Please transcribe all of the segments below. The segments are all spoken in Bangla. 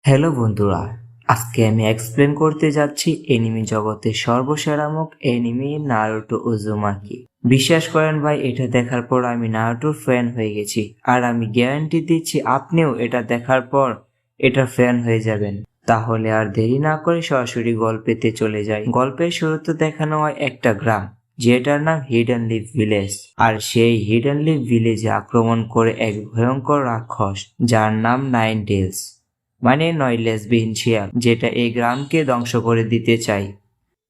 হ্যালো বন্ধুরা, আজকে আমি এক্সপ্লেন করতে যাচ্ছি এনিমি জগতের সর্বসেরা মুখ এনিমি নারুটো উজুমাকি। বিশ্বাস করেন ভাই, এটা দেখার পর আমি নারুটোর ফ্যান হয়ে গেছি, আর আমি গ্যারান্টি দিচ্ছি আপনিও এটা দেখার পর এটার ফ্যান হয়ে যাবেন। তাহলে আর দেরি না করে সরাসরি গল্পেতে চলে যাই। গল্পের শুরুতে দেখানো হয় একটা গ্রাম যেটার নাম হিডেন লিফ ভিলেজ, আর সেই হিডেন লিফ ভিলেজে আক্রমণ করে এক ভয়ঙ্কর রাক্ষস যার নাম নাইন টেলস, মানে নয় লেজবিহীন শিয়াল, যেটা এই গ্রামকে ধ্বংস করে দিতে চাই।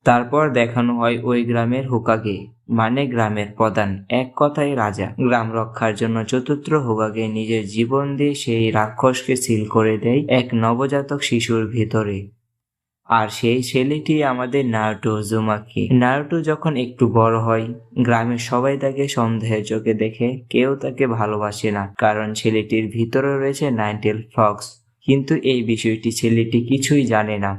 তারপর দেখানো হয় ওই গ্রামের হোকাগে, মানে গ্রামের প্রধান, এক কথায় রাজা। গ্রাম রক্ষার জন্য চতুর্থ হোকাগে নিজের জীবন দিয়ে সেই রাক্ষসকে সিল করে দেয় এক নবজাতক শিশুর ভিতরে। আর সেই ছেলেটি আমাদের নারুটো উজুমাকি। নারুটো যখন একটু বড় হয়, গ্রামের সবাই তাকে সন্দেহের চোখে দেখে, কেউ তাকে ভালোবাসে না, কারণ ছেলেটির ভিতরে রয়েছে নাইনটেল ফক্স। কিন্তু এই বিষয়টি ছেলেটি কিছুই জানে না,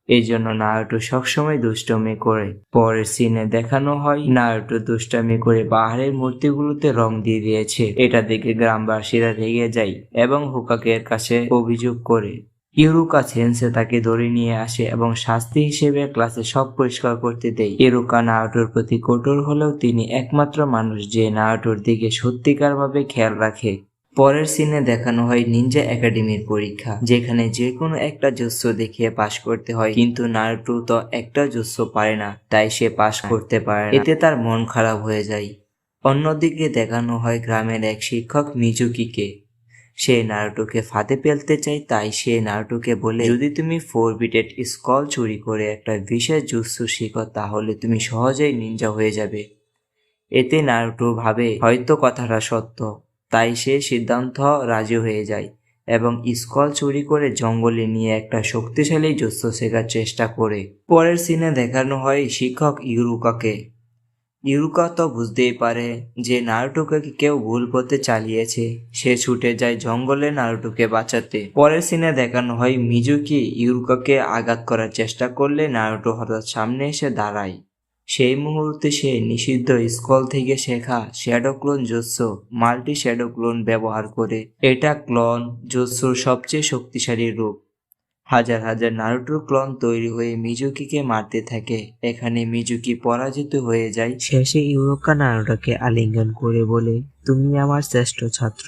এই জন্য নারুটো সবসময় দুষ্টমি করে। পরের সিনে দেখানো হয় নারুটো দুষ্টামি করে পাহাড়ের মূর্তিগুলোতে রং দিয়ে দিয়েছে। এটা দেখে গ্রামবাসীরা রেগে যায় এবং হোকাগের কাছে অভিযোগ করে। ইরুকা সেন্সে তাকে ধরে নিয়ে আসে এবং শাস্তি হিসেবে ক্লাসে সব পরিষ্কার করতে দেয়। ইরুকা নারুটোর প্রতি কঠোর হলেও তিনি একমাত্র মানুষ যে নারুটোর দিকে সত্যিকার ভাবে খেয়াল রাখে। পরের সিনে দেখানো হয় নিনজা একাডেমির পরীক্ষা, যেখানে যে কোনো একটা জুৎসু দেখিয়ে পাশ করতে হয়, কিন্তু নারুটো তো একটা জুৎসু পারে না, তাই সে পাশ করতে পারে না। এতে তার মন খারাপ হয়ে যায়। অন্যদিকে দেখানো হয় গ্রামের এক শিক্ষক মিজুকিকে। সে নারুটোকে ফাঁদে ফেলতে চায়, তাই সে নারুটোকে বলে, যদি তুমি 4-বিটেড স্কল চুরি করে একটা বিশেষ জুৎসু শিখো তাহলে তুমি সহজেই নিনজা হয়ে যাবে। এতে নারুটো ভাবে হয়তো কথাটা সত্য, তাই সে সিদ্ধান্ত রাজি হয়ে যায় এবং স্কল চুরি করে জঙ্গলে নিয়ে একটা শক্তিশালী জুৎসু শেখার চেষ্টা করে। পরের সিনে দেখানো হয় শিক্ষক ইউরুকাকে। ইউরুকা তো বুঝতেই পারে যে নারুটোকে কেউ ভুল পথে চালিয়েছে। সে ছুটে যায় জঙ্গলে নারুটোকে বাঁচাতে। পরের সিনে দেখানো হয় মিজুকি ইউরুকাকে আঘাত করার চেষ্টা করলে নারুটো হঠাৎ সামনে এসে দাঁড়ায়। সেই মুহূর্তে সে নিষিদ্ধ স্কল থেকে শেখা shadow clone jutsu multi shadow clone ব্যবহার করে। এটা ক্লোন জুৎসুর সবচেয়ে শক্তিশালী রূপ। হাজার হাজার নারুটোর ক্লোন তৈরি হয়ে মিজুকিকে মারতে থাকে। এখানে মিজুকি পরাজিত হয়ে যায়। শেষে ইউরোকা নারুটোকে আলিঙ্গন করে বলে, তুমি আমার শ্রেষ্ঠ ছাত্র।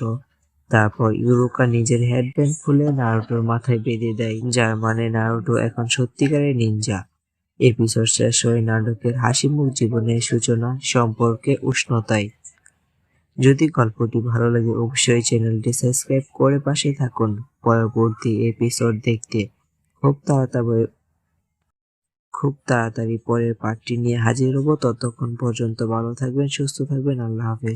তারপর ইউরোকা নিজের হেডব্যান্ড খুলে নারুটোর মাথায় বেঁধে দেয়, যার মানে নারুটো এখন সত্যিকারের নিনজা। এপিসোড শেষ হয় নাটকের হাসিমুখ জীবনের সূচনা সম্পর্কে উষ্ণতায়। যদি গল্পটি ভালো লাগে অবশ্যই চ্যানেলটি সাবস্ক্রাইব করে পাশে থাকুন পরবর্তী এপিসোড দেখতে। খুব তাড়াতাড়ি পরের পার্টটি নিয়ে হাজির হব। ততক্ষণ পর্যন্ত ভালো থাকবেন, সুস্থ থাকবেন। আল্লাহ হাফেজ।